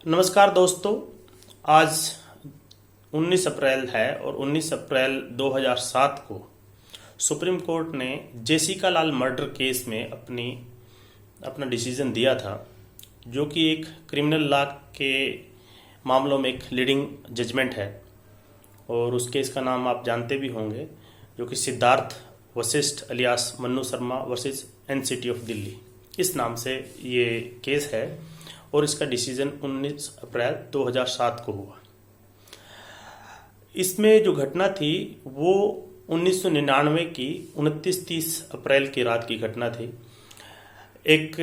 नमस्कार दोस्तों। आज 19 अप्रैल है और 19 अप्रैल 2007 को सुप्रीम कोर्ट ने जेसिका लाल मर्डर केस में अपना डिसीजन दिया था, जो कि एक क्रिमिनल लॉ के मामलों में एक लीडिंग जजमेंट है। और उस केस का नाम आप जानते भी होंगे, जो कि Siddharth Vashishtha alias Mannu Sharma versus NCT of Delhi, इस नाम से ये केस है। और इसका डिसीजन 19 अप्रैल 2007 को हुआ। इसमें जो घटना थी वो 1999 की 29-30 अप्रैल की रात की घटना थी। एक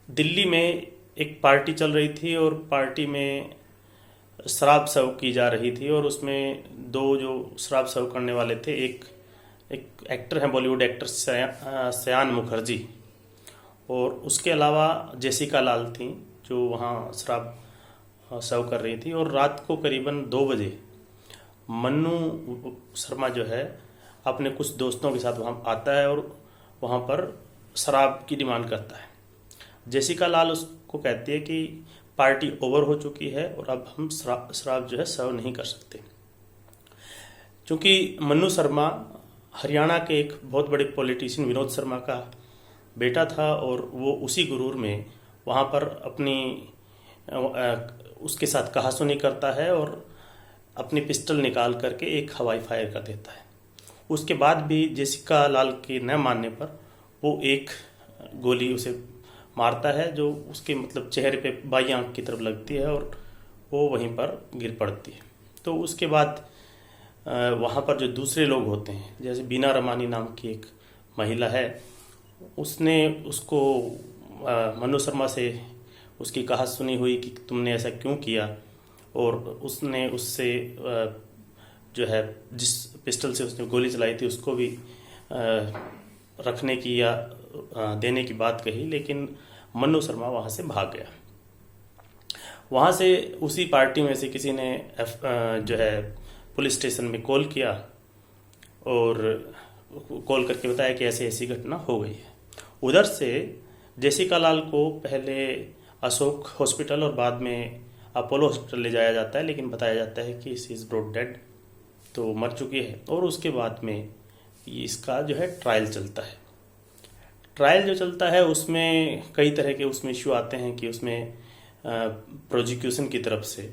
दिल्ली में एक पार्टी चल रही थी और पार्टी में शराब सर्व की जा रही थी, और उसमें दो जो शराब सर्व करने वाले थे, एक एक्टर हैं, बॉलीवुड एक्टर सयान मुखर्जी, और उसके अलावा जेसिका लाल थी जो वहाँ शराब सर्व कर रही थी। और रात को करीबन 2 बजे मन्नू शर्मा जो है अपने कुछ दोस्तों के साथ वहाँ आता है और वहाँ पर शराब की डिमांड करता है। जेसिका लाल उसको कहती है कि पार्टी ओवर हो चुकी है और अब हम शराब जो है सर्व नहीं कर सकते। क्योंकि मन्नू शर्मा हरियाणा के एक बहुत बड़े पॉलिटिशियन विनोद शर्मा का बेटा था, और वो उसी गुरूर में वहाँ पर उसके साथ कहासुनी करता है और अपनी पिस्टल निकाल करके एक हवाई फायर कर देता है। उसके बाद भी जेसिका लाल के न मानने पर वो एक गोली उसे मारता है, जो उसके चेहरे पे बाई आंख की तरफ लगती है और वो वहीं पर गिर पड़ती है। तो उसके बाद वहाँ पर जो दूसरे लोग होते हैं, जैसे बीना रमानी नाम की एक महिला है, उसने उसको मनु शर्मा से उसकी कहासुनी सुनी हुई कि तुमने ऐसा क्यों किया, और उसने उससे जो है जिस पिस्टल से उसने गोली चलाई थी उसको भी रखने की या देने की बात कही, लेकिन मन्नू शर्मा वहाँ से भाग गया। वहाँ से उसी पार्टी में से किसी ने जो है पुलिस स्टेशन में कॉल किया और कॉल करके बताया कि ऐसी ऐसी घटना हो गई है। उधर से जेसिका लाल को पहले अशोक हॉस्पिटल और बाद में अपोलो हॉस्पिटल ले जाया जाता है, लेकिन बताया जाता है कि शी इज़ ब्रॉट डेड, तो मर चुकी है। और उसके बाद में इसका जो है ट्रायल चलता है। ट्रायल जो चलता है उसमें कई तरह के उसमें इश्यू आते हैं कि उसमें प्रोसिक्यूशन की तरफ से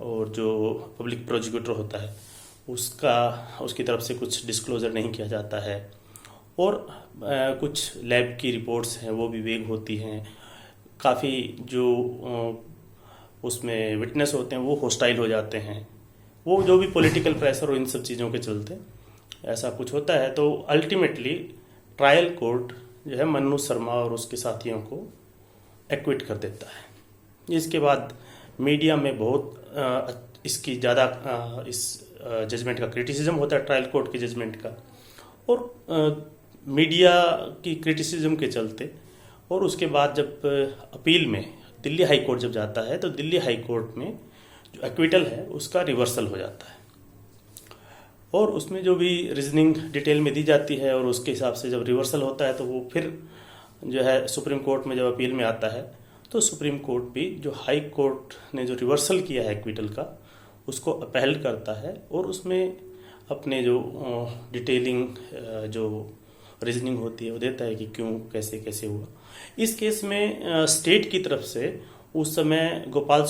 और जो पब्लिक प्रोसिक्यूटर होता है उसकी तरफ से कुछ डिस्क्लोजर नहीं किया जाता है, और कुछ लैब की रिपोर्ट्स हैं वो भी वेग होती हैं। काफ़ी जो उसमें विटनेस होते हैं वो हॉस्टाइल हो जाते हैं, वो जो भी पॉलिटिकल प्रेशर और इन सब चीज़ों के चलते ऐसा कुछ होता है। तो अल्टीमेटली ट्रायल कोर्ट जो है मन्नू शर्मा और उसके साथियों को एक्विट कर देता है। इसके बाद मीडिया में बहुत इसकी ज़्यादा इस जजमेंट का क्रिटिसिज्म होता है, ट्रायल कोर्ट के जजमेंट का, और मीडिया की क्रिटिसिज्म के चलते। और उसके बाद जब अपील में दिल्ली हाई कोर्ट जब जाता है, तो दिल्ली हाई कोर्ट में जो एक्विटल है उसका रिवर्सल हो जाता है, और उसमें जो भी रीजनिंग डिटेल में दी जाती है और उसके हिसाब से जब रिवर्सल होता है तो वो फिर जो है सुप्रीम कोर्ट में जब अपील में आता है, तो सुप्रीम कोर्ट भी जो हाई कोर्ट ने जो रिवर्सल किया है एक्विटल का उसको अपहेल करता है, और उसमें अपने जो डिटेलिंग जो रीजनिंग होती है वो देता है कि क्यों कैसे कैसे हुआ। इस केस में स्टेट की तरफ से उस समय गोपाल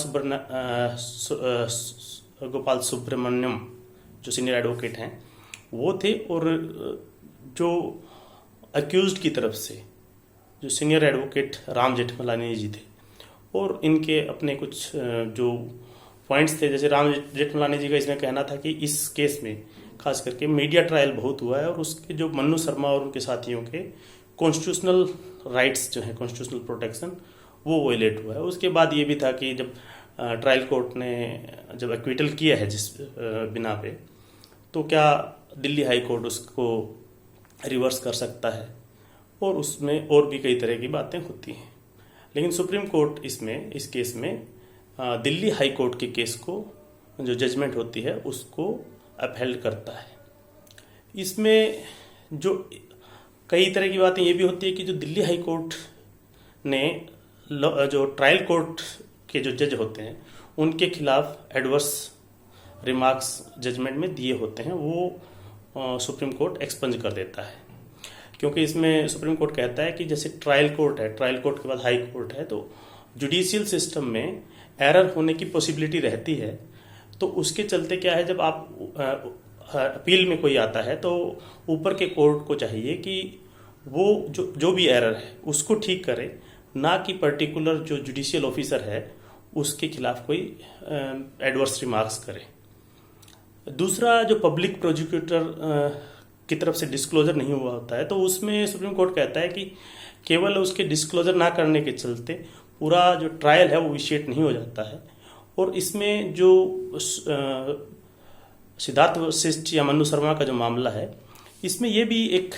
सुब्रमण्यम जो सीनियर एडवोकेट हैं वो थे, और जो अक्यूज्ड की तरफ से जो सीनियर एडवोकेट राम जेठमलानी जी थे, और इनके अपने कुछ जो पॉइंट्स थे। जैसे राम जेठमलानी जी का इसमें कहना था कि इस केस में खास करके मीडिया ट्रायल बहुत हुआ है, और उसके जो मन्नू शर्मा और उनके साथियों के कॉन्स्टिट्यूशनल राइट्स जो है, कॉन्स्टिट्यूशनल प्रोटेक्शन, वो वायलेट हुआ है। उसके बाद ये भी था कि जब ट्रायल कोर्ट ने जब एक्विटल किया है जिस बिना पे, तो क्या दिल्ली हाई कोर्ट उसको रिवर्स कर सकता है, और उसमें और भी कई तरह की बातें होती हैं। लेकिन सुप्रीम कोर्ट इस केस में दिल्ली हाई कोर्ट के केस को जो जजमेंट होती है उसको अपहेल्ड करता है। इसमें जो कई तरह की बातें ये भी होती है कि जो दिल्ली हाई कोर्ट ने जो ट्रायल कोर्ट के जो जज होते हैं उनके खिलाफ एडवर्स रिमार्क्स जजमेंट में दिए होते हैं, वो सुप्रीम कोर्ट एक्सपंज कर देता है। क्योंकि इसमें सुप्रीम कोर्ट कहता है कि जैसे ट्रायल कोर्ट है, ट्रायल कोर्ट के बाद हाई कोर्ट है, तो जुडिशियल सिस्टम में एरर होने की पॉसिबिलिटी रहती है। तो उसके चलते क्या है, जब आप अपील में कोई आता है तो ऊपर के कोर्ट को चाहिए कि वो जो भी एरर है उसको ठीक करे, ना कि पर्टिकुलर जो जुडिशियल ऑफिसर है उसके खिलाफ कोई एडवर्स रिमार्क्स करे। दूसरा, जो पब्लिक प्रोसिक्यूटर की तरफ से डिस्क्लोजर नहीं हुआ होता है, तो उसमें सुप्रीम कोर्ट कहता है कि केवल उसके डिस्क्लोजर ना करने के चलते पूरा जो ट्रायल है वो विशिएट नहीं हो जाता है। और इसमें जो सिद्धार्थ वशिष्ठ या मन्नू शर्मा का जो मामला है, इसमें ये भी एक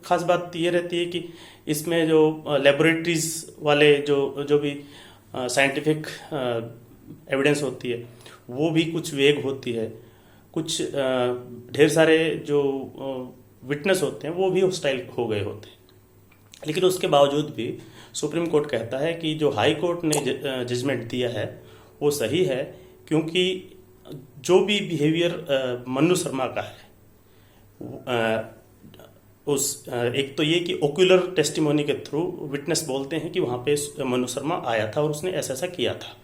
खास बात ये रहती है कि इसमें जो लेबोरेटरीज वाले जो भी साइंटिफिक एविडेंस होती है वो भी कुछ वेग होती है, कुछ ढेर सारे जो विटनेस होते हैं वो भी हॉस्टाइल हो गए होते हैं। लेकिन उसके बावजूद भी सुप्रीम कोर्ट कहता है कि जो हाई कोर्ट ने जजमेंट दिया है वो सही है, क्योंकि जो भी बिहेवियर मन्नू शर्मा का है, एक तो ये कि ओक्यूलर टेस्टिमोनी के थ्रू विटनेस बोलते हैं कि वहाँ पे मन्नू शर्मा आया था और उसने ऐसा ऐसा किया था।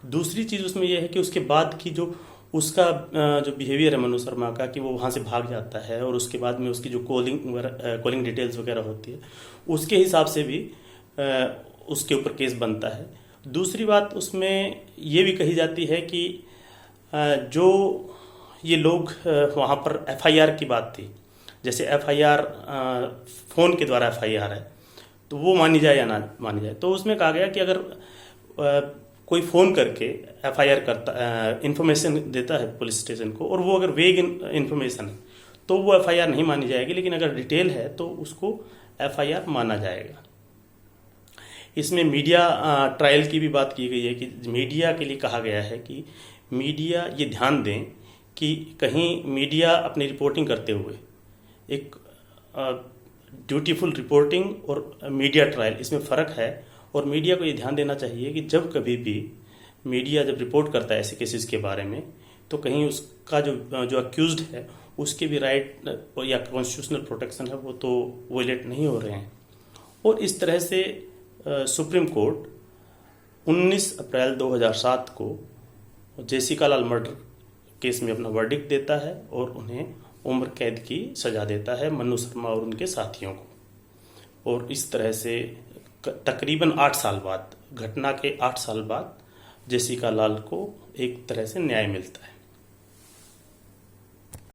दूसरी चीज़ उसमें यह है कि उसके बाद की जो उसका जो बिहेवियर है मन्नू शर्मा का, कि वो वहाँ से भाग जाता है और उसके बाद में उसकी जो कॉलिंग डिटेल्स वगैरह होती है उसके हिसाब से भी उसके ऊपर केस बनता है। दूसरी बात उसमें ये भी कही जाती है कि जो ये लोग वहाँ पर एफआईआर की बात थी, जैसे एफआईआर फ़ोन के द्वारा एफआईआर है तो वो मानी जाए या ना मानी जाए, तो उसमें कहा गया कि अगर कोई फ़ोन करके एफआईआर करता, इन्फॉर्मेशन देता है पुलिस स्टेशन को, और वो अगर वेग इन्फॉर्मेशन है तो वो एफआईआर नहीं मानी जाएगी, लेकिन अगर डिटेल है तो उसको एफआईआर माना जाएगा। इसमें मीडिया ट्रायल की भी बात की गई है कि मीडिया के लिए कहा गया है कि मीडिया ये ध्यान दें कि कहीं मीडिया अपनी रिपोर्टिंग करते हुए एक ड्यूटीफुल रिपोर्टिंग और मीडिया ट्रायल, इसमें फ़र्क है। और मीडिया को ये ध्यान देना चाहिए कि जब कभी भी मीडिया जब रिपोर्ट करता है ऐसे केसेस के बारे में, तो कहीं उसका जो अक्यूज्ड है उसके भी राइट या कॉन्स्टिट्यूशनल प्रोटेक्शन है वो तो वोलेट नहीं हो रहे हैं। और इस तरह से सुप्रीम कोर्ट 19 अप्रैल 2007 को जेसिका लाल मर्डर केस में अपना वर्डिक्ट देता है और उन्हें उम्र कैद की सज़ा देता है, मन्नू शर्मा और उनके साथियों को। और इस तरह से तकरीबन 8 साल बाद, घटना के 8 साल बाद जेसिका लाल को एक तरह से न्याय मिलता है।